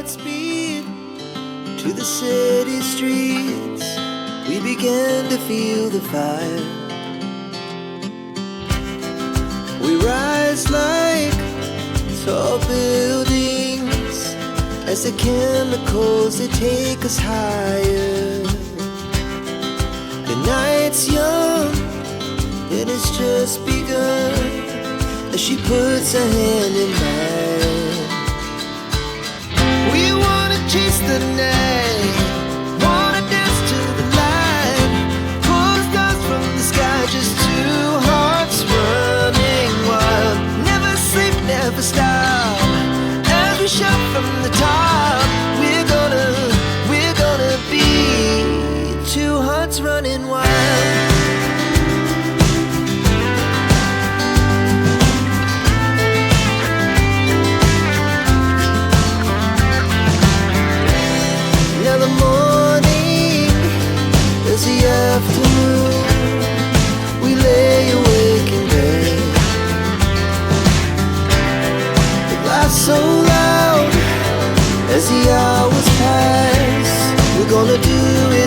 speed to the city streets. We began to feel the fire. We rise like tall buildings as the chemicals, they take us higher. The night's young, it has just begun, as she puts her hand in mine. We wanna chase the night, wanna dance to the light, pull stars from the sky, just two hearts running wild. Never sleep, never stop, as we shout from the top. We're gonna be two hearts running wild. Now the morning is the afternoon. We lay awake in bed. It laughs so loud as the hours pass. We're gonna do it